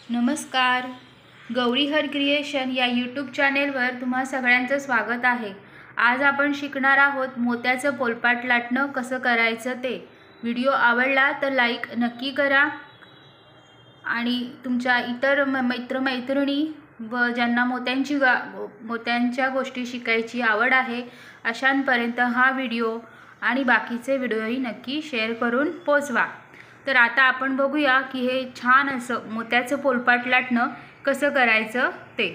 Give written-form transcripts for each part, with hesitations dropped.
नमस्कार. गौरीहर क्रिएशन या यूट्यूब चॅनेलवर तुम्हा सगळ्यांचं स्वागत आहे. आज आपण शिकणार आहोत मोत्याचं पोलपाट लाटणं कसं करायचं ते. व्हिडिओ आवडला तर लाईक नक्की करा आणि तुमच्या इतर मित्रमैत्रिणी व ज्यांना मोत्यांच्या गोष्टी शिकायची आवड आहे अशांपर्यंत हा व्हिडिओ आणि बाकीचे व्हिडिओही नक्की शेअर करून पोचवा. तर आता आपण बघूया की हे छान असं मोत्याचं पोलपाट लाटणं कसं करायचं ते.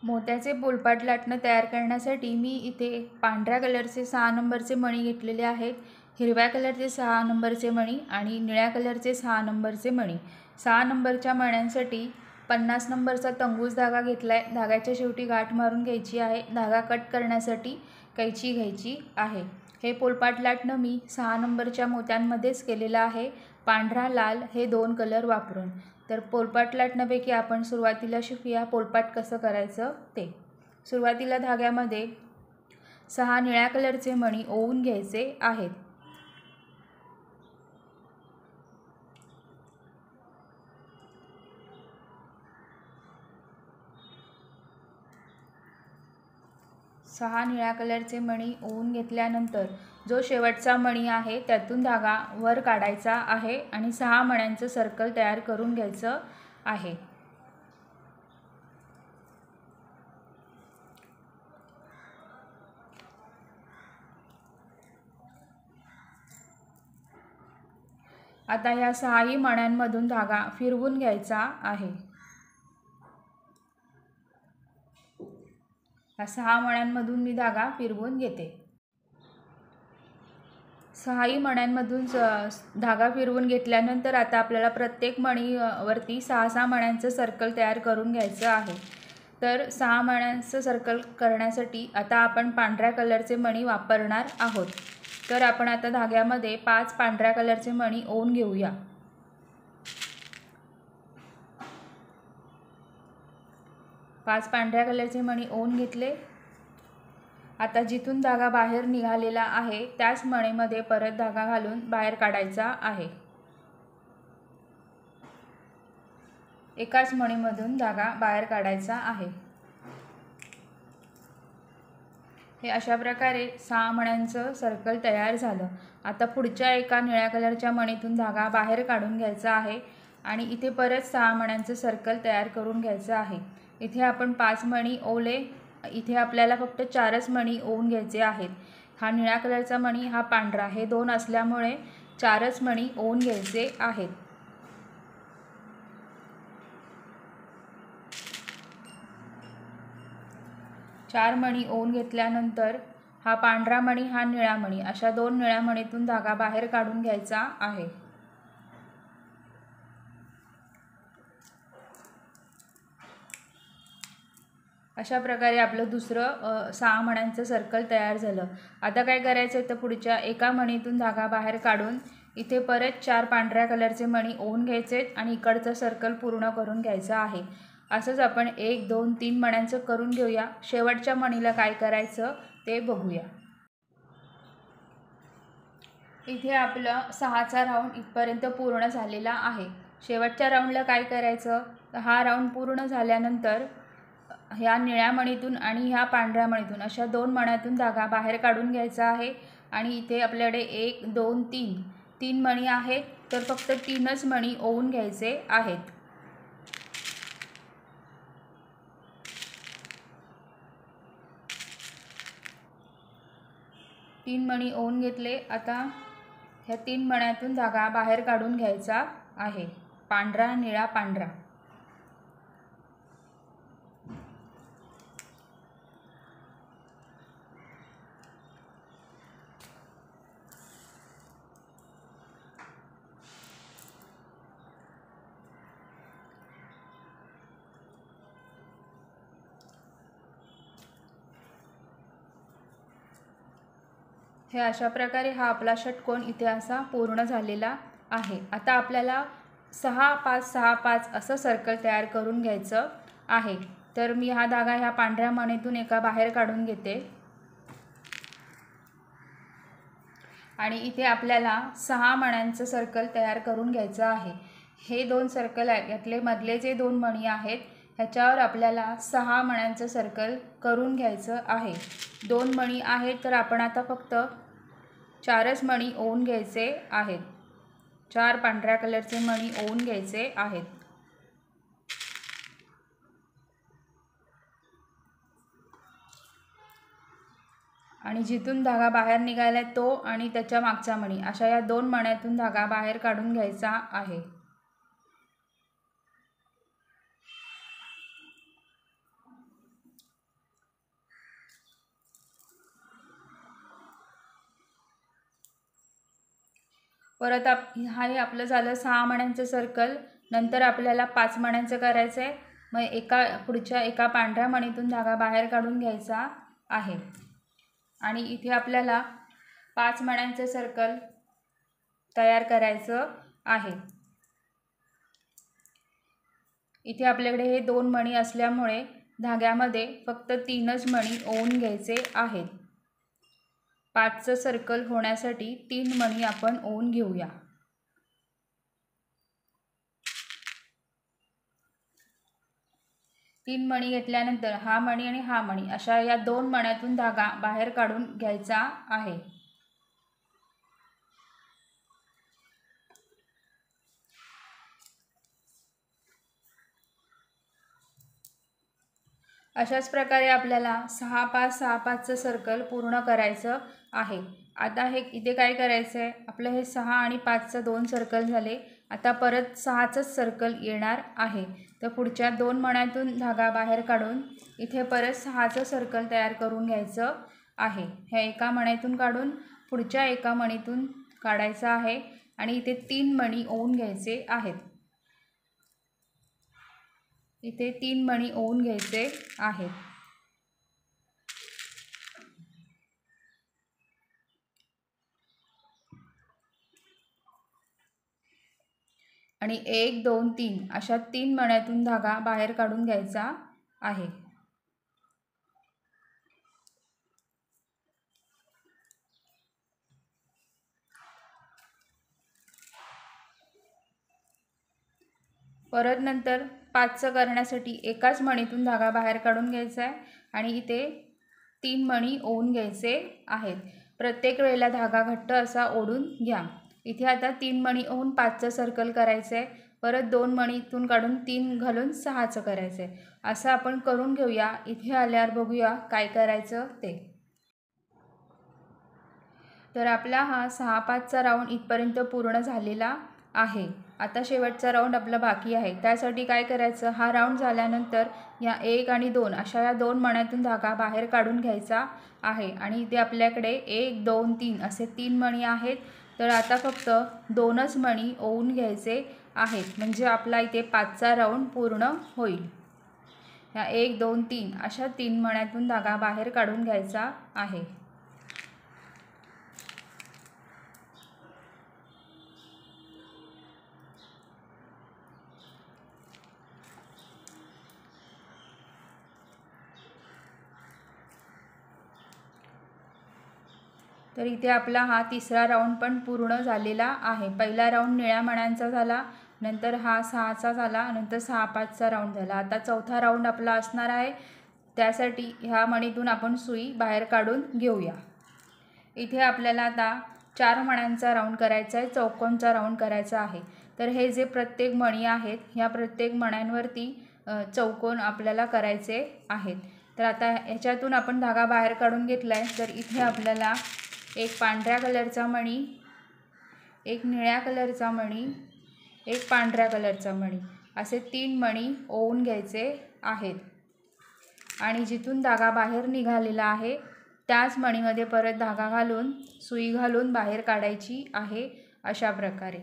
मोत्याचे पोलपाट लाटणं तयार करण्यासाठी मी इथे पांढऱ्या कलरचे 6 नंबरचे मणी घेतलेले आहेत, हिरव्या कलरचे 6 नंबरचे मणी आणि निळ्या कलरचे 6 नंबरचे मणी. 6 नंबरच्या मण्यांसाठी 50 नंबरचा तंगूस धागा घेतला आहे. धाग्याच्या शेवटी गाठ मारून घ्यायची आहे. धागा कट करण्यासाठी कैची घ्यायची आहे. हे पोलपाट लाटणं मी 6 नंबरच्या मोत्यांमध्येच केलेलं आहे, पांढरा लाल हे 2 कलर वापरून. तर पोलपाट लाटण्यापैकी आपण सुरुवातीला शिकूया पोलपाट कसं करायचं ते. सुरुवातीला धाग्यामध्ये 6 निळ्या कलरचे मणी ओवून घ्यायचे आहेत. सहा निळ्या कलरचे मणी ओवून घेतल्यानंतर जो शेवटचा मणी आहे त्यातून धागा वर काढायचा आहे आणि 6 मण्यांचं सर्कल तयार करून घ्यायचं आहे. आता या 6ही मण्यांमधून धागा फिरवून घ्यायचा आहे. या 6 मण्यांमधून मी धागा फिरवून घेते. 6ही मण्यांमधून धागा फिरवून घेतल्यानंतर आता आपल्याला प्रत्येक मणीवरती 6-6 मण्यांचं सर्कल तयार करून घ्यायचं आहे. तर 6 मण्यांचं सर्कल करण्यासाठी आता आपण पांढऱ्या कलरचे मणी वापरणार आहोत. तर आपण आता धाग्यामध्ये 5 पांढऱ्या कलरचे मणी ओवून घेऊया. 5 पांढऱ्या कलरचे मणी ओवून घेतले. आता जिथून धागा बाहेर निघालेला आहे त्याच मणीमध्ये परत धागा घालून बाहेर काढायचा आहे. एकाच मणीमधून धागा बाहेर काढायचा आहे. हे अशा प्रकारे 6 मण्यांचं सर्कल तयार झालं. आता पुढच्या एका निळ्या कलरच्या मणीतून धागा बाहेर काढून घ्यायचा आहे आणि इथे परत 6 मण्यांचं सर्कल तयार करून घ्यायचं आहे. इथे आपण 5 मणी ओवले. इथे आपल्याला फक्त 4च मणी ओवून घ्यायचे आहेत. हा निळ्या कलरचा मणी, हा पांढरा, हे 2 असल्यामुळे 4च मणी ओवून घ्यायचे आहेत. चार मणी ओवून घेतल्यानंतर हा पांढरा मणी, हा निळा मणी, अशा 2 निळ्या मणीतून धागा बाहेर काढून घ्यायचा आहे. अशा प्रकारे आपलं दुसरं 6 मण्यांचं सर्कल तयार झालं. आता काय करायचं तर पुढच्या एका मणीतून धागा बाहेर काढून इथे परत 4 पांढऱ्या कलरचे मणी ओवून घ्यायचे आणि इकडचं सर्कल पूर्ण करून घ्यायचं आहे. असंच आपण 1, 2, 3 मण्यांचं करून घेऊया. शेवटच्या मणीला काय करायचं ते बघूया. इथे आपलं 6चा राऊंड इथपर्यंत पूर्ण झालेला आहे. शेवटच्या राऊंडला काय करायचं, हा राऊंड पूर्ण झाल्यानंतर ह्या निळ्या मणीतून आणि ह्या पांढऱ्या मणीतून अशा 2 मण्यातून धागा बाहेर काढून घ्यायचा आहे. आणि इथे आपल्याकडे 1, 2, 3 मणी आहेत, तर फक्त 3च मणी ओवून घ्यायचे आहेत. तीन मणी ओवून घेतले. आता ह्या 3 मण्यातून धागा बाहेर काढून घ्यायचा आहे, पांढरा, निळा, पांढरा. हे अशा प्रकारे हा आपला षटकोन इथे असा पूर्ण झालेला आहे. आता आपल्याला 6-5-6-5 असं सर्कल तयार करून घ्यायचं आहे. तर मी हा धागा ह्या पांढऱ्या मणीतून एका बाहेर काढून घेते आणि इथे आपल्याला 6 मण्यांचं सर्कल तयार करून घ्यायचं आहे. हे 2 सर्कल आहेत, यातले मधले जे 2 मणी आहेत ह्याच्यावर आपल्याला 6 मण्यांचं सर्कल करून घ्यायचं आहे। 2 मणी आहेत तर आपण आता फक्त 4च मणी ओवून घ्यायचे आहेत। 4 पांढऱ्या कलरचे मणी ओवून घ्यायचे आहेत। आणि जिथून धागा बाहेर निघाला तो आणि त्याच्या मागचा मणी अशा या 2 मण्यातून धागा बाहेर काढून घ्यायचा आहे। परत हे आपलं झालं 6 मण्यांचं सर्कल। नंतर आपल्याला 5 मण्यांचं करायचं आहे। मग पुढच्या एका पांढऱ्या मणीतून धागा बाहेर काढून घ्यायचा आहे आणि इथे आपल्याला 5 मण्यांचं सर्कल तयार करायचं आहे। इथे आपल्याकडे हे 2 मणी असल्यामुळे धाग्यामध्ये फक्त 3च मणी ओवून घ्यायचे आहेत। 5चं सर्कल होण्यासाठी 3 मणी आपण ओवून घेऊया। तीन मणी घेतल्यानंतर हा मणी आणि हा मणी अशा या 2 मण्यातून धागा बाहेर काढून घ्यायचा आहे। अशाच प्रकारे आपल्याला 6 5 6 5चं सर्कल पूर्ण करायचं आहे। आता हे इथे काय करायचं आहे, आपलं हे 6 आणि 5चं 2 सर्कल झाले। आता परत 6चंच सर्कल येणार आहे। तर पुढच्या 2 मण्यातून धागा बाहेर काढून इथे परत 6चं सर्कल तयार करून घ्यायचं आहे। ह्या एका मण्यातून काढून पुढच्या एका मणीतून काढायचं आहे आणि इथे 3 मणी ओवून घ्यायचे आहेत। इथे 3 मणी ओवून घ्यायचे आहेत आणि 1 2 3 अशा 3 मण्यातून धागा बाहेर काढून घ्यायचा आहे। परत नंतर 5चं करण्यासाठी एकाच मणीतून धागा बाहेर काढून घ्यायचा आहे आणि इथे 3 मणी ओवून घ्यायचे आहेत। प्रत्येक वेळेला धागा घट्ट असा ओढून घ्या। इथे आता 3 मणी ओवून 5चं सर्कल करायचं आहे। परत 2 मणीतून काढून 3 घालून 6चं करायचं आहे। असं आपण करून घेऊया। इथे आल्यावर बघूया काय करायचं ते। तर आपला हा 6 5चा राऊंड इथपर्यंत पूर्ण झालेला आहे। आता शेवटचा राऊंड आपला बाकी आहे। त्यासाठी काय करायचं, हा राऊंड झाल्यानंतर या 1 आणि 2 अशा या 2 मण्यातून धागा बाहेर काढून घ्यायचा आहे आणि इथे आपल्याकडे 1 2 3 असे 3 मणी आहेत। तर आता फक्त 2च मणी ओवून घ्यायचे आहेत, म्हणजे आपला इथे 5चा राऊंड पूर्ण होईल। या 1 2 3 अशा 3 मण्यातून धागा बाहेर काढून घ्यायचा आहे। तर इथे आपला हा 3रा राऊंड पण पूर्ण झालेला आहे। पहिला राऊंड निळ्या मण्यांचा झाला, नंतर हा 6चा झाला, नंतर 6 5चा राऊंड झाला। आता 4था राऊंड आपला असणार आहे। त्यासाठी ह्या मणीतून आपण सुई बाहेर काढून घेऊया। इथे आपल्याला आता 4 मण्यांचा राऊंड करायचा आहे, चौकोनचा राऊंड करायचा आहे। तर हे जे प्रत्येक मणी आहेत ह्या प्रत्येक मण्यांवरती चौकोन आपल्याला करायचे आहेत। तर आता ह्याच्यातून आपण धागा बाहेर काढून घेतला आहे। तर इथे आपल्याला एक पांढऱ्या कलरचा मणी, एक निळ्या कलरचा मणी, एक पांढऱ्या कलरचा मणी असे 3 मणी ओवून घ्यायचे आहेत आणि जिथून धागा बाहेर निघालेला आहे त्याच मणीमध्ये परत धागा घालून सुई घालून बाहेर काढायची आहे। अशा प्रकारे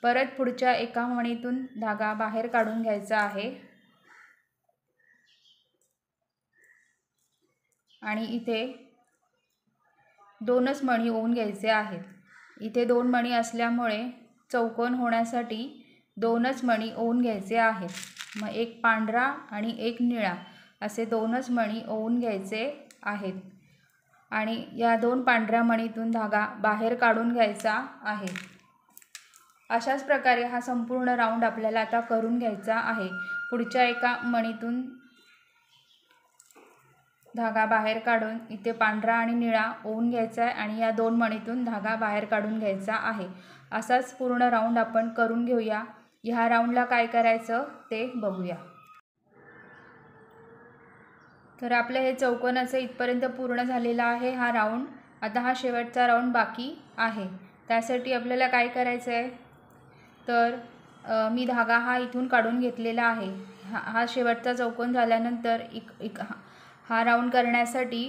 परत पुढच्या एका मणीतून धागा बाहेर काढून घ्यायचा आहे आणि इथे 2च मणी ओवून घ्यायचे आहेत। इथे 2 मणी असल्यामुळे चौकोन होण्यासाठी 2च मणी ओवून घ्यायचे आहेत। मग एक पांढरा आणि एक निळा असे 2च मणी ओवून घ्यायचे आहेत आणि या 2 पांढऱ्या मणीतून धागा बाहेर काढून घ्यायचा आहे। अशाच प्रकारे हा संपूर्ण राऊंड आपल्याला आता करून घ्यायचा आहे। पुढच्या एका मणीतून धागा बाहेर काढून इथे पांढरा आणि निळा ओवून घ्यायचा आहे आणि या 2 मणीतून धागा बाहेर काढून घ्यायचा आहे। असाच पूर्ण राऊंड आपण करून घेऊया। ह्या राऊंडला काय करायचं ते बघूया। तर आपलं हे चौकोनाचं इथपर्यंत पूर्ण झालेला आहे हा राऊंड। आता हा शेवटचा राऊंड बाकी आहे। त्यासाठी आपल्याला काय करायचं आहे तर मी धागा हा इथून काढून घेतलेला आहे। हा शेवटचा चौकोन झाल्यानंतर हा राऊंड करण्यासाठी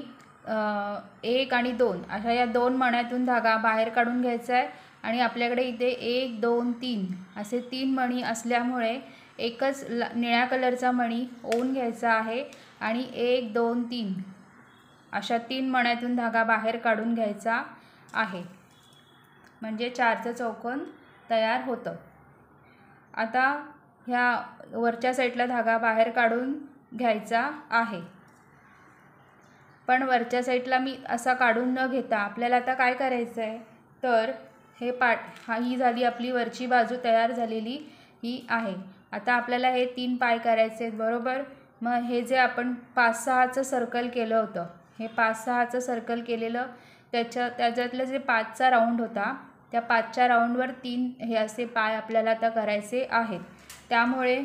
1 आणि 2 अशा या 2 मण्यातून धागा बाहेर काढून घ्यायचा आहे आणि आपल्याकडे इथे 1 2 3 असे 3 मणी असल्यामुळे एकच निळ्या कलरचा मणी ओवून घ्यायचा आहे आणि 1 2 3 अशा 3 मण्यातून धागा बाहेर काढून घ्यायचा आहे, म्हणजे 4चं चौकोन तयार होतं। आता ह्या वरच्या साईडला धागा बाहेर काढून घ्यायचा आहे, पण वरच्या साईडला मी असा काढून न घेता आपल्याला आता काय करायचं आहे तर हे ही झाली आपली वरची बाजू तयार झालेली ही आहे। आता आपल्याला हे 3 पाय करायचे आहेत बरोबर। मग हे जे आपण 5-6चं सर्कल केलं होतं, हे 5-6चं सर्कल केलेलं त्याच्यातलं जे 5चा राऊंड होता त्या 5च्या राऊंडवर 3 हे असे पाय आपल्याला आता करायचे आहेत। त्यामुळे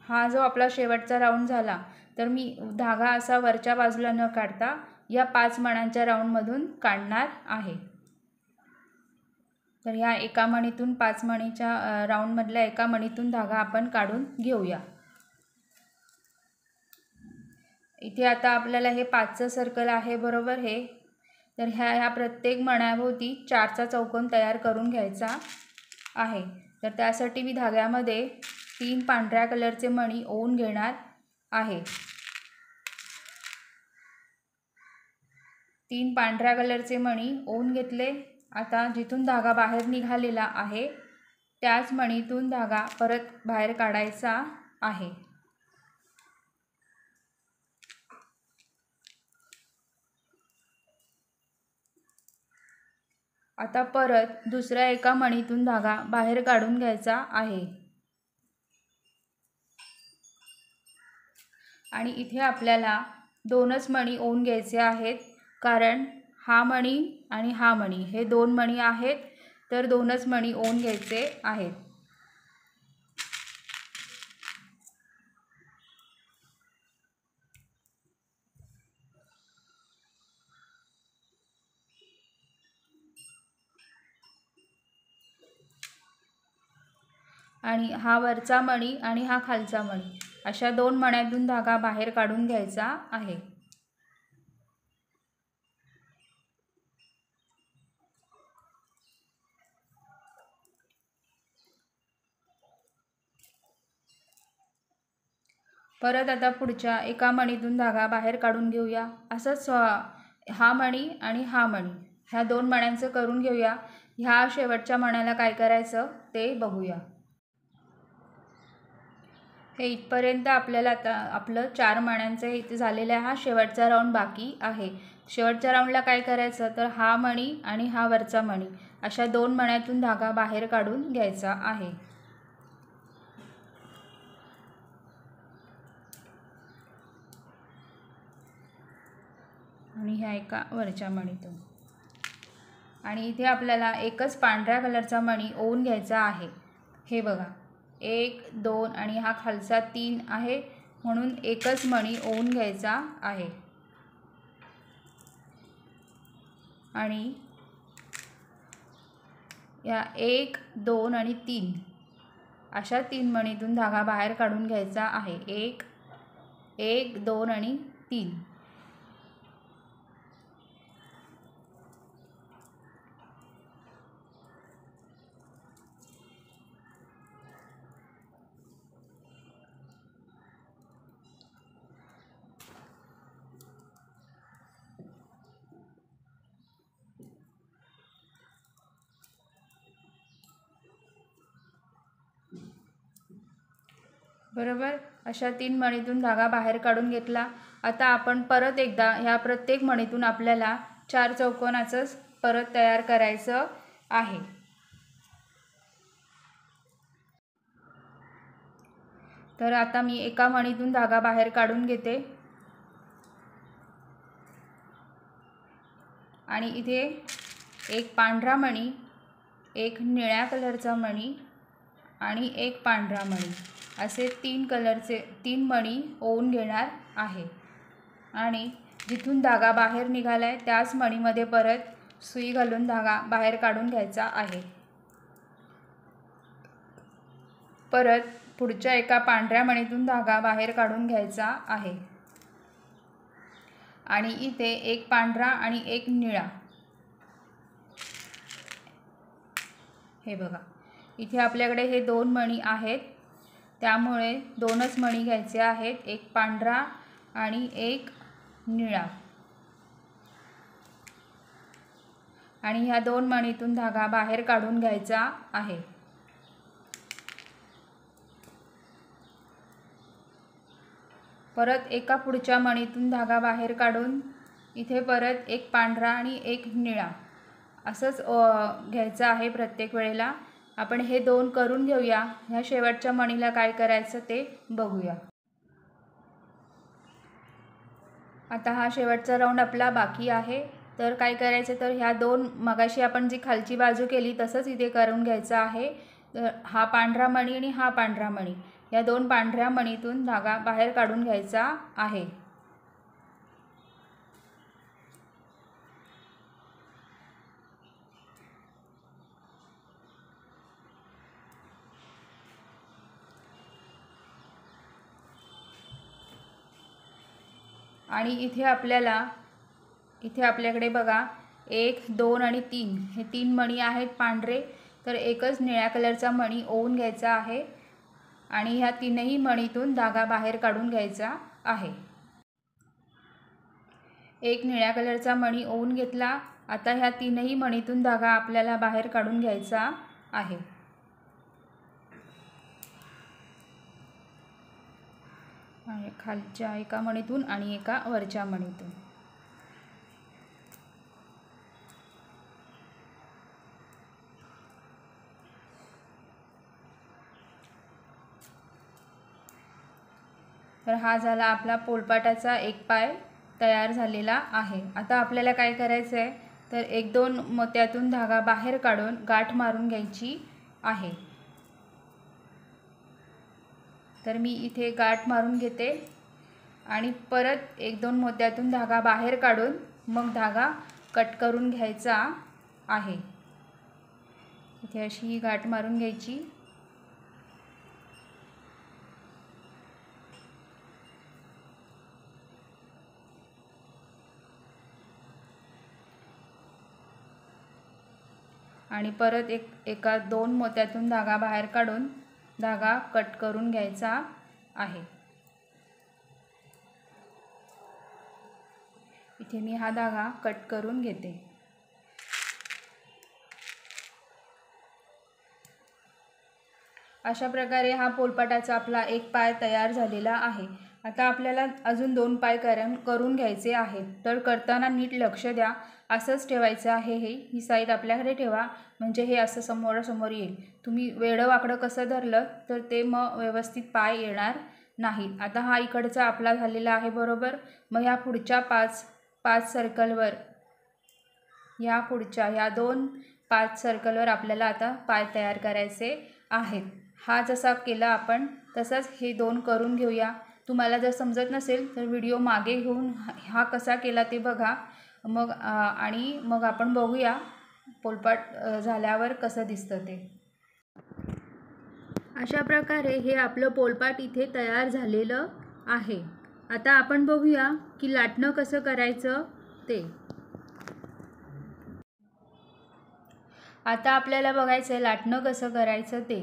हा जो आपला शेवटचा राऊंड झाला तर मी धागा असा वरच्या बाजूला न काढता या 5 मण्यांच्या राऊंडमधून काढणार आहे। तर ह्या एका मणीतून 5 मणीच्या राऊंडमधल्या एका मणीतून धागा आपण काढून घेऊया। इथे आता आपल्याला हे 5चं सर्कल आहे बरोबर हे। तर ह्या प्रत्येक मण्याभोवती 4चा चौकोन तयार करून घ्यायचा आहे। तर त्यासाठी मी धाग्यामध्ये 3 पांढऱ्या कलरचे मणी ओवून घेणार आहे। 3 पांढऱ्या कलरचे मणी ओवून घेतले। आता जिथून धागा बाहेर निघालेला आहे त्याच मणीतून धागा परत बाहेर काढायचा आहे। आता परत दुसऱ्या एका मणीतून धागा बाहेर काढून घ्यायचा आहे आणि इथे आपल्याला 2च मणी ओवून घ्यायचे आहेत, कारण हा मणी आणि हा मणी हे 2 मणी आहेत, तर 2च मणी ओवून घ्यायचे आहेत। आणि हा वरचा मणी आणि हा खालचा मणी अशा 2 मण्यातून धागा बाहेर काढून घ्यायचा आहे। परत आता पुढच्या एका मणीतून धागा बाहेर काढून घेऊया। असंच हा मणी आणि हा मणी ह्या 2 मण्यांचं करून घेऊया। ह्या शेवटच्या मण्याला काय करायचं ते बघूया। हे इथपर्यंत आपल्याला आता आपलं 4 मण्यांचं इथे झालेलं आहे। हा शेवटचा राऊंड बाकी आहे। शेवटच्या राऊंडला काय करायचं तर हा मणी आणि हा वरचा मणी अशा 2 मण्यातून धागा बाहेर काढून घ्यायचा आहे। आणि ह्या एका वरच्या मणीतून आणि इथे आपल्याला एकच पांढऱ्या कलरचा मणी ओवून घ्यायचा आहे। हे बघा 1 2 आणि हा खालचा 3 आहे, म्हणून एकच मणी ओवून घ्यायचा आहे आणि या 1 2 आणि 3 अशा 3 मणीतून धागा बाहेर काढून घ्यायचा आहे। 1 1 2 आणि 3 बरोबर। अशा 3 मणीतून धागा बाहेर काढून घेतला। आता आपण परत एकदा ह्या प्रत्येक मणीतून आपल्याला 4 चौकोनाचं परत तयार करायचं आहे। तर आता मी एका मणीतून धागा बाहेर काढून घेते आणि इथे एक पांढरा मणी, एक निळ्या कलरचा मणी आणि एक पांढरा मणी असे 3 मणी ओवून घेणार आहे आणि जिथून धागा बाहेर निघालाय त्याच मणीमध्ये परत सुई घालून धागा बाहेर काढून घ्यायचा आहे। परत पुढच्या एका पांढऱ्या मणीतून धागा बाहेर काढून घ्यायचा आहे आणि इथे एक पांढरा आणि एक निळा, हे बघा इथे आपल्याकडे हे 2 मणी आहेत, त्यामुळे 2च मणी घ्यायचे आहेत, एक पांढरा आणि एक निळा आणि ह्या 2 मणीतून धागा बाहेर काढून घ्यायचा आहे। परत एका पुढच्या मणीतून धागा बाहेर काढून इथे परत एक पांढरा आणि एक निळा असंच घ्यायचं आहे प्रत्येक वेळेला। आपण हे 2 करून घेऊया, ह्या शेवटच्या मणीला काय करायचं ते बघूया। आता हा शेवटचा राऊंड आपला बाकी आहे, तर काय करायचं तर ह्या 2 मगाशी आपण जी खालची बाजू केली तसंच इथे करून घ्यायचं आहे। तर हा पांढरा मणी आणि हा पांढरा मणी, या 2 पांढऱ्या मणीतून धागा बाहेर काढून घ्यायचा आहे आणि इथे आपल्याकडे बघा 1, 2 आणि 3 हे 3 मणी आहेत पांढरे, तर एकच निळ्या कलरचा मणी ओवून घ्यायचा आहे आणि ह्या 3ही मणीतून धागा बाहेर काढून घ्यायचा आहे। एक निळ्या कलरचा मणी ओवून घेतला, आता ह्या 3ही मणीतून धागा आपल्याला बाहेर काढून घ्यायचा आहे आणि खालच्या एका मणीतून आणि एका वरच्या मणीतून। तर हा झाला आपला पोलपाटाचा एक पाय तयार झालेला आहे। आता आपल्याला काय करायचं आहे तर 1-2 मोत्यातून धागा बाहेर काढून गाठ मारून घ्यायची आहे। तर मी इथे गाठ मारून घेते आणि परत 1-2 मोत्यातून धागा बाहेर काढून मग धागा कट करून घ्यायचा आहे। इथे अशी ही गाठ मारून घ्यायची आणि परत एका 2 मोत्यातून धागा बाहेर काढून धागा कट करून घ्यायचा आहे। इथे मी हा धागा कट करून घेते। अशा प्रकारे हा पोलपाटाचा आपला एक पाय तयार झालेला आहे। आता आपल्याला अजून 2 पाय करून घ्यायचे आहेत, तर करताना नीट लक्ष द्या, असंच ठेवायचं आहे। ही साईड आपल्याकडे ठेवा, म्हणजे हे असं समोरासमोर येईल। तुम्ही वेडं वाकडं कसं धरलं तर ते मग व्यवस्थित पाय येणार नाही। आता हा इकडचा आपला झालेला आहे बरोबर, मग ह्या पुढच्या 5 सर्कलवर, ह्या पुढच्या ह्या 2 5 सर्कलवर आपल्याला आता पाय तयार करायचे आहेत। हा जसा केला आपण तसाच हे 2 करून घेऊया। तुम्हाला जर समजत नसेल तर व्हिडिओ मागे घेऊन हा कसा केला ते बघा, मग आपण बघूया पोलपाट झाल्यावर कसं दिसतं ते। अशा प्रकारे हे आपलं पोलपाट इथे तयार झालेलं आहे। आता आपण बघूया की लाटणं कसं करायचं ते। आता आपल्याला बघायचं आहे लाटणं कसं करायचं ते।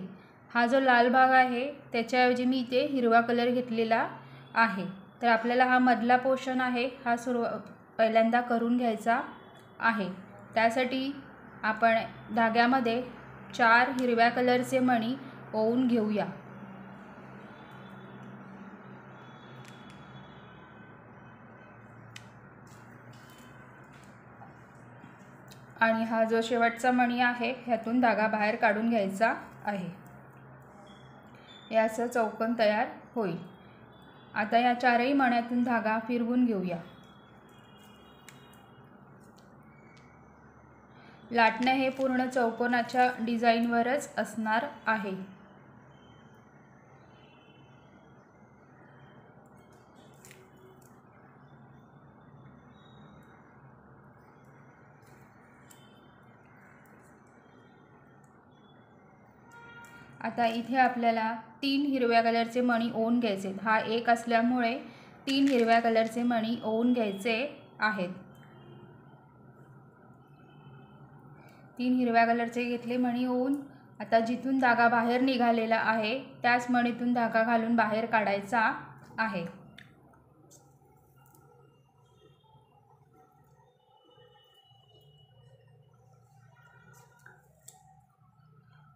हा जो लाल भाग आहे त्याच्याऐवजी मी इथे हिरवा कलर घेतलेला आहे, तर आपल्याला हा मधला पोर्शन आहे हा पहिल्यांदा करून घ्यायचा आहे। त्यासाठी आपण धाग्यामध्ये 4 हिरव्या कलरचे मणी ओवून घेऊया आणि हा जो शेवटचा मणी आहे ह्यातून धागा बाहेर काढून घ्यायचा आहे। हे असं चौकोन तयार होईल। आता या चारही मण्यातून धागा फिरवून घेऊया। लाटणं हे पूर्ण चौकोनाच्या डिझाईनवरच असणार आहे। आता इथे आपल्याला 3 हिरव्या कलरचे मणी ओवून घ्यायचे। हा एक असल्यामुळे 3 हिरव्या कलरचे मणी ओवून घ्यायचे आहेत। 3 हिरव्या कलरचे घेतले मणी ओवून। आता जिथून धागा बाहेर निघालेला आहे त्याच मणीतून धागा घालून बाहेर काढायचा आहे।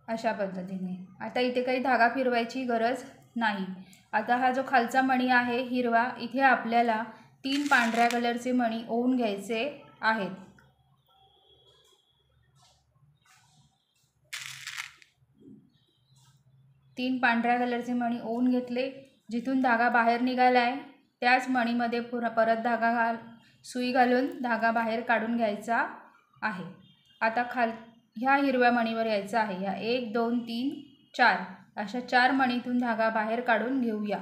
अशा पद्धतीने। आता इथे काही धागा फिरवायची गरज नाही। आता हा जो खालचा मणी आहे हिरवा, इथे आपल्याला 3 पांढऱ्या कलरचे मणी ओवून घ्यायचे आहेत। 3 पांढऱ्या कलरचे मणी ओवून घेतले। जिथून धागा बाहेर निघाला आहे त्याच मणीमध्ये परत धागा सुई घालून धागा बाहेर काढून घ्यायचा आहे। आता ह्या हिरव्या मणीवर यायचं आहे। ह्या 1 2 3 4 अशा 4 मणीतून धागा बाहेर काढून घेऊया।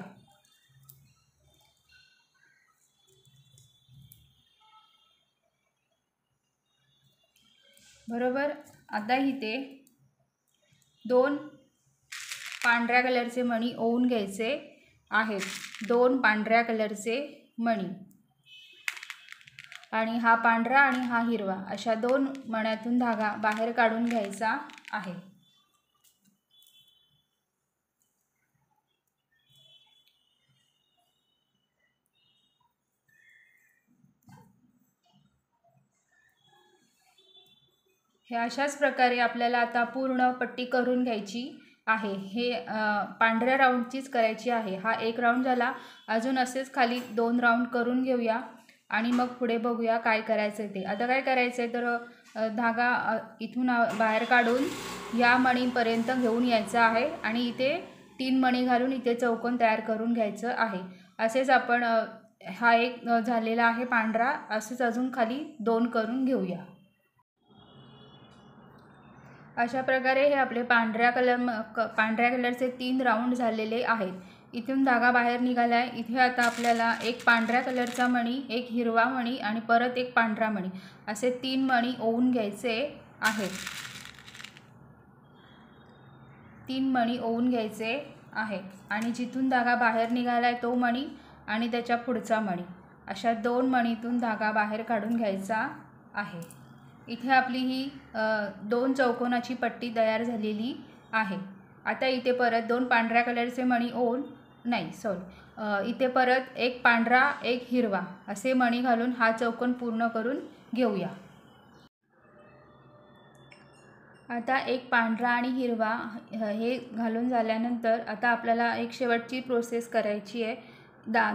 बरोबर। आता इथे 2 पांढऱ्या कलरचे मणी ओवून घ्यायचे आहेत। 2 पांढऱ्या कलरचे मणी आणि हा पांढरा आणि हा हिरवा अशा 2 मण्यातून धागा बाहेर काढून घ्यायचा आहे। हे अशाच प्रकारे आपल्याला आता पूर्ण पट्टी करून घ्यायची आहे। हे पांढऱ्या राऊंडचीच करायची आहे। हा एक राऊंड झाला। अजून असेच खाली 2 राऊंड करून घेऊया आणि मग पुढे बघूया काय करायचं ते। आता काय करायचं तर धागा इथून बाहेर काढून या मणीपर्यंत घेऊन यायचा आहे आणि इथे 3 मणी घालून इथे चौकोन तयार करून घ्यायचं आहे। असेच आपण हा एक झालेला आहे पांढरा, असेच अजून खाली 2 करून घेऊया। अशा प्रकारे हे आपले पांढऱ्या कलरचे 3 राऊंड झालेले आहेत। इथून धागा बाहेर निघाला आहे। इथे आता आपल्याला एक पांढऱ्या कलरचा मणी, एक हिरवा मणी आणि परत एक पांढरा मणी असे 3 मणी ओवून घ्यायचे आहेत। 3 मणी ओवून घ्यायचे आहेत आणि जिथून धागा बाहेर निघाला आहे तो मणी आणि त्याच्या पुढचा मणी अशा 2 मणीतून धागा बाहेर काढून घ्यायचा आहे। इथे आपली ही 2 चौकोनाची पट्टी तयार झालेली आहे। आता इथे परत 2 पांढऱ्या कलरचे मणी ओवून इथे परत एक पांढरा एक हिरवा असे मणी घालून हा चौकोन पूर्ण करून घेऊया। आता एक पांढरा आणि हिरवा हे घालून झाल्यानंतर आता आपल्याला एक शेवटची प्रोसेस करायची आहे।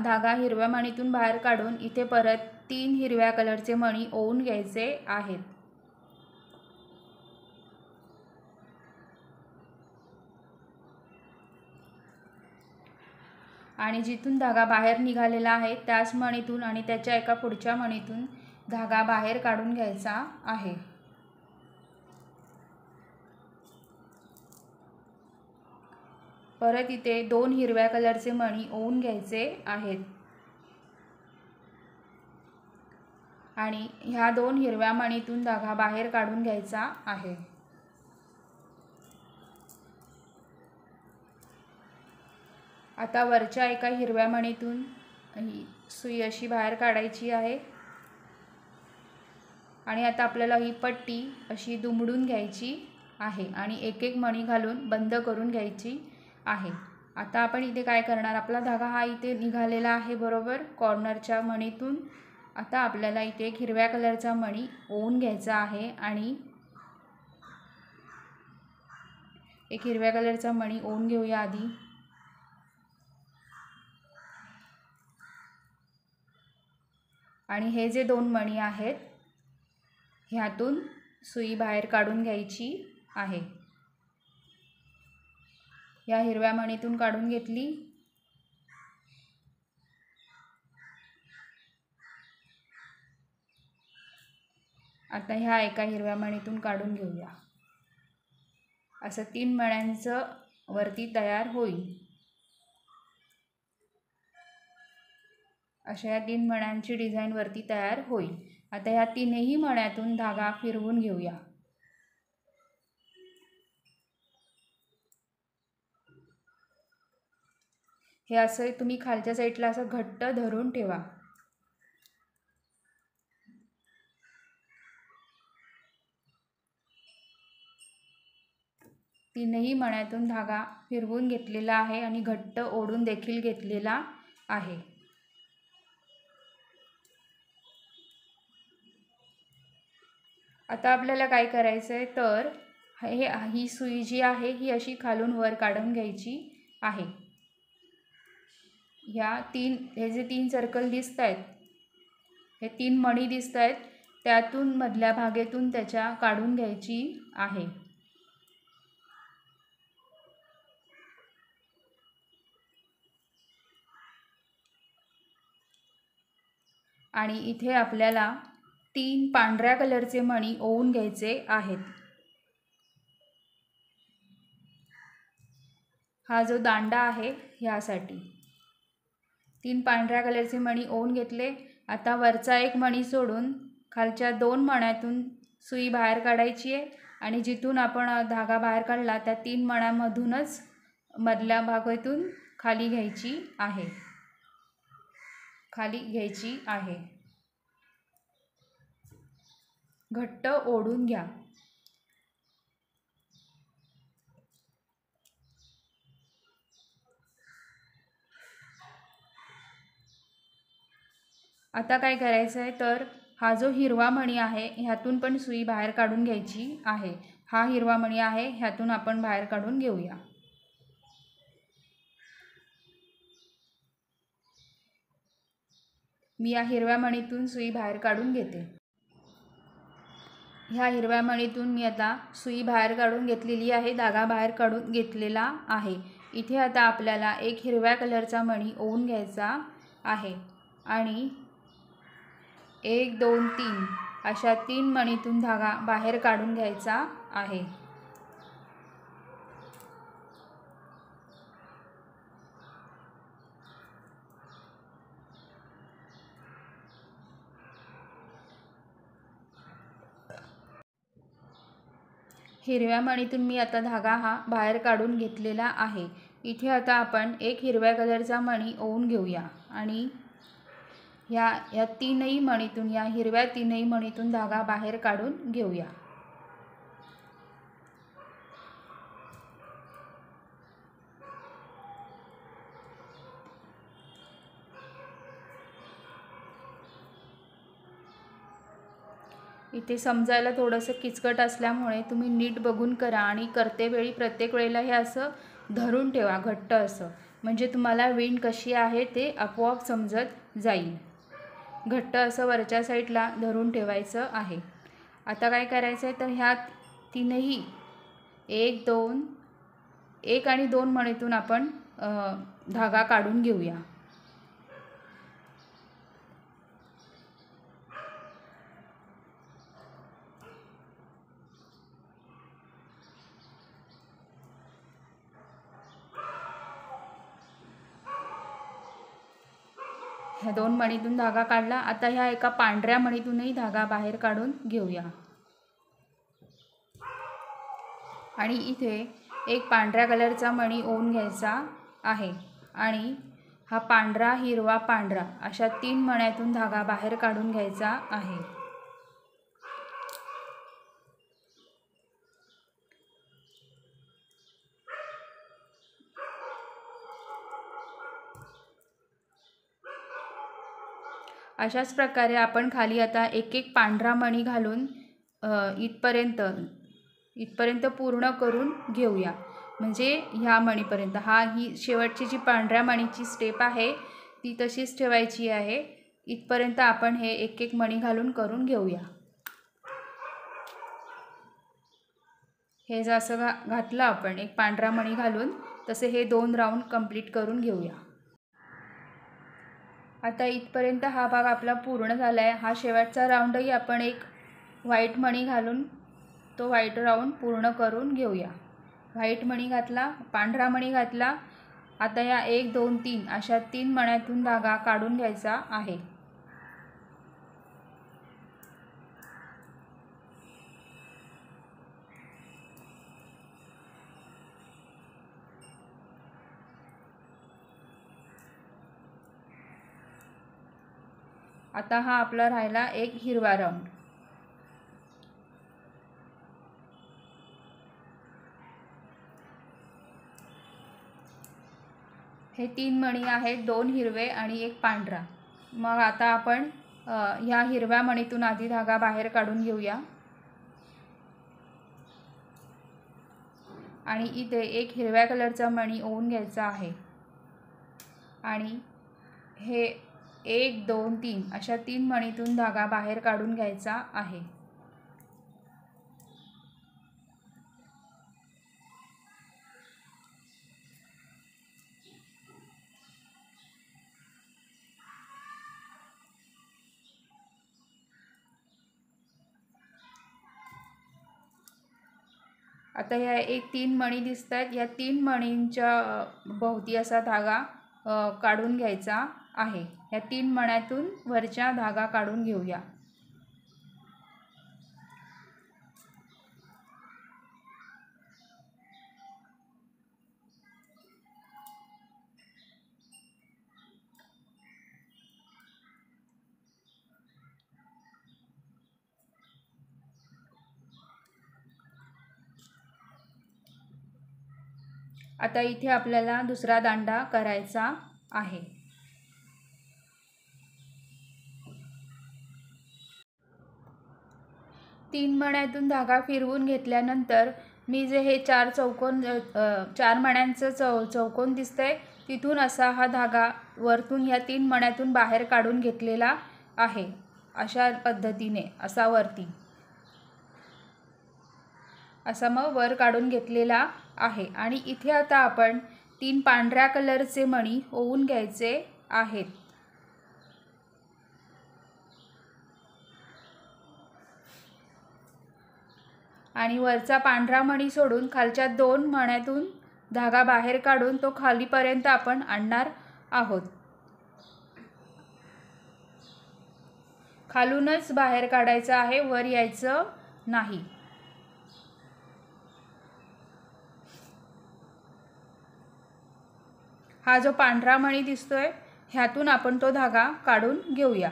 धागा हिरव्या मणीतून बाहेर काढून इथे परत 3 हिरव्या कलरचे मणी ओवून घ्यायचे आहेत। आणि जिथून धागा बाहेर निघालेला आहे त्याच मणीतून आणि त्याच्या एका पुढच्या मणीतून धागा बाहेर काढून घ्यायचा आहे। परत इथे 2 हिरव्या कलरचे मणी ओवून घ्यायचे आहेत आणि ह्या 2 हिरव्या मणीतून धागा बाहेर काढून घ्यायचा आहे। आता वरच्या एका हिरव्या मणीतून सुई अशी बाहेर काढायची आहे आणि आता आपल्याला ही पट्टी अशी दुमडून घ्यायची आहे आणि एक एक मणी घालून बंद करून घ्यायची आहे। आता आपण इथे काय करणार, आपला धागा हा इथे निघालेला आहे बरोबर कॉर्नरच्या मणीतून। आता आपल्याला इथे एक हिरव्या कलरचा मणी ओवून घ्यायचा आहे आणि एक हिरव्या कलरचा मणी ओवून घेऊया आधी आणि हे जे 2 मणी आहेत ह्यातून सुई बाहेर काढून घ्यायची आहे। या हिरव्या मणीतून काढून घेतली आता ह्या एका हिरव्या मणीतून काढून घेऊया. असं 3 मण्यांचं वरती तयार होईल. अशा या 3 मण्यांची डिझाईन वरती तयार होईल. आता ह्या तीनही मण्यातून धागा फिरवून घेऊया. हे असं तुम्ही खालच्या साईडला असं घट्ट धरून ठेवा. तीनही मण्यातून धागा फिरवून घेतलेला आहे आणि घट्ट ओढून देखील घेतलेला आहे. आता आपल्याला काय करायचं आहे तर ही सुई जी आहे ही अशी खालून वर काढून घ्यायची आहे. हे जे 3 सर्कल दिसत आहेत, हे 3 मणी दिसत आहेत, त्यातून मधल्या भागेतून त्याच्या काढून घ्यायची आहे. आणि इथे आपल्याला 3 पांढऱ्या कलरचे मणी ओवून घ्यायचे आहेत. हा जो दांडा आहे ह्यासाठी 3 पांढऱ्या कलरचे मणी ओवून घेतले. आता वरचा एक मणी सोडून खालच्या 2 मण्यातून सुई बाहेर काढायची आहे आणि जिथून आपण धागा बाहेर काढला त्या 3 मण्यामधूनच मधल्या भागातून खाली घ्यायची आहे. घट्ट ओढून घ्या. आता काय करायचं आहे तर हा जो हिरवा मणी आहे ह्यातून पण सुई बाहेर काढून घ्यायची आहे. हा हिरवा मणी आहे ह्यातून आपण बाहेर काढून घेऊया. मी या हिरव्या मणीतून सुई बाहेर काढून घेते. ह्या हिरव्या मणीतून मी आता सुई बाहेर काढून घेतलेली आहे. धागा बाहेर काढून घेतलेला आहे. इथे आता आपल्याला एक हिरव्या कलरचा मणी ओवून घ्यायचा आहे आणि 1 2 3 अशा 3 मणीतून धागा बाहेर काढून घ्यायचा आहे. हिरव्या मणीतून मी आता धागा हा बाहेर काढून घेतलेला आहे. इथे आता आपण एक हिरव्या कलरचा मणी ओवून घेऊया आणि या तीनही मणीतून, या हिरव्या तीनही मणीतून धागा बाहेर काढून घेऊया. इथे समजायला थोडंसं किचकट असल्यामुळे तुम्ही नीट बघून करा आणि करते वेळी प्रत्येक वेळेला हे असं धरून ठेवा घट्ट असं, म्हणजे तुम्हाला विण कशी आहे ते आपोआप समजत जाईल. घट्ट असं वरच्या साईडला धरून ठेवायचं आहे. आता काय करायचं आहे तर ह्या तीनही 1 आणि 2 मणीतून आपण धागा काढून घेऊया. ह्या 2 मणीतून धागा काढला. आता ह्या एका पांढऱ्या मणीतूनही धागा बाहेर काढून घेऊया आणि इथे एक पांढऱ्या कलरचा मणी ओवून घ्यायचा आहे आणि हा पांढरा हिरवा पांढरा अशा 3 मण्यातून धागा बाहेर काढून घ्यायचा आहे. अशाच प्रकारे आपण खाली आता एक एक पांढरा मणी घालून इथपर्यंत पूर्ण करून घेऊया. म्हणजे ह्या मणीपर्यंत ही शेवटची जी पांढऱ्या मणीची स्टेप आहे ती तशीच ठेवायची आहे. इथपर्यंत आपण हे एक एक मणी घालून करून घेऊया. हे जसं घातलं आपण एक पांढरा मणी घालून तसे हे 2 राऊंड कंप्लीट करून घेऊया. आता इथपर्यंत हा भाग आपला पूर्ण झाला आहे. हा शेवटचा राऊंडही आपण एक व्हाईट मणी घालून तो व्हाईट राऊंड पूर्ण करून घेऊया। व्हाईट मणी घातला, पांढरा मणी घातला। आता या 1 2 3 अशा 3 मण्यांतून धागा काढून घ्यायचा आहे। आता हा आपला राहिला एक हिरवा राऊंड। हे 3 मणी आहेत, 2 हिरवे आणि 1 पांढरा। मग आता आपण ह्या हिरव्या मणीतून आधी धागा बाहेर काढून घेऊया आणि इथे एक हिरव्या कलरचा मणी ओवून घ्यायचा आहे आणि हे 1 2 3 अशा 3 मणीतून धागा बाहेर काढून घ्यायचा आहे। आता ह्या 3 मणी दिसत आहेत, या 3 मणींच्या भोवती असा धागा काढून घ्यायचा आहे। या 3 मण्यांतून वरच्या धागा काढून घेऊया। आता इथे आपल्याला दुसरा दांडा करायचा आहे। तीन मण्यांतून धागा फिरवून घेतल्यानंतर मी जे हे 4 मण्यांचं चौकोन दिसतंय तिथून असा हा धागा वरतून ह्या 3 मण्यांतून बाहेर काढून घेतलेला आहे। अशा पद्धतीने असा वरती असा मग वर काढून घेतलेला आहे आणि इथे आता आपण 3 पांढऱ्या कलरचे मणी ओवून घ्यायचे आहेत। आणि वरचा पांढरा मणी सोडून खालच्या 2 मण्यांतून धागा बाहेर काढून तो खालीपर्यंत आपण आणणार आहोत। खालूनच बाहेर काढायचा आहे, वर यायचं नाही। हा जो पांढरा मणी दिसतोय ह्यातून आपण तो धागा काढून घेऊया।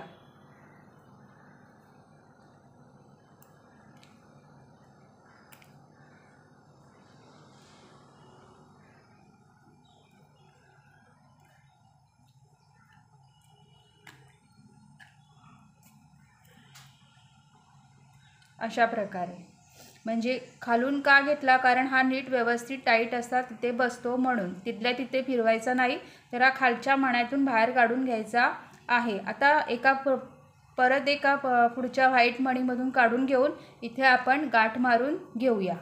अशा प्रकारे म्हणजे खालून का घेतला, कारण हा नीट व्यवस्थित टाईट असता तिथे बसतो म्हणून तिथल्या तिथे फिरवायचा नाही, तर हा खालच्या मण्यातून बाहेर काढून घ्यायचा आहे। आता परत एका पुढच्या व्हाईट मणीमधून काढून घेऊन इथे आपण गाठ मारून घेऊया।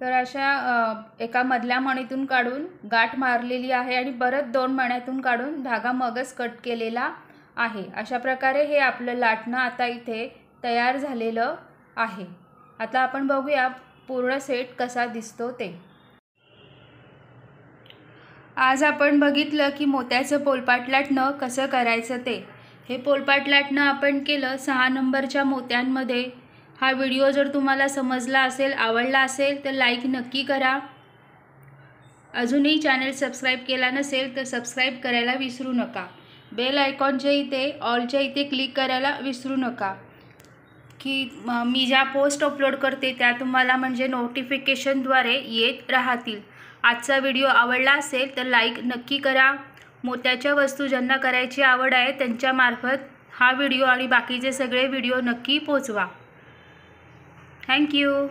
तर अशा एका मधल्या मणीतून काढून गाठ मारलेली आहे आणि परत 2 मण्यातून काढून धागा मगच कट केलेला आहे। अशा प्रकारे हे आपलं लाटणं आता इथे तयार झालेलं आहे। आता आपण बघूया पूर्ण सेट कसा दिसतो ते। आज आपण बघितलं की मोत्याचं पोलपाट लाटणं कसं करायचं ते। हे पोलपाट लाटणं आपण केलं 6 नंबरच्या मोत्यांमध्ये। हा व्हिडिओ जर तुम्हाला समजला असेल, आवडला असेल तर लाईक नक्की करा। अजूनही चॅनल सबस्क्राईब केला नसेल तर सबस्क्राईब करायला विसरू नका। बेल आयकॉनच्या इथे ऑलच्या इथे क्लिक करायला विसरू नका की मी ज्या पोस्ट अपलोड करते त्या तुम्हाला म्हणजे नोटिफिकेशनद्वारे येत राहतील। आजचा व्हिडिओ आवडला असेल तर लाईक नक्की करा। मोत्याच्या वस्तू ज्यांना करायची आवड आहे त्यांच्यामार्फत हा व्हिडिओ आणि बाकीचे सगळे व्हिडिओ नक्की पोचवा। थँक्यू।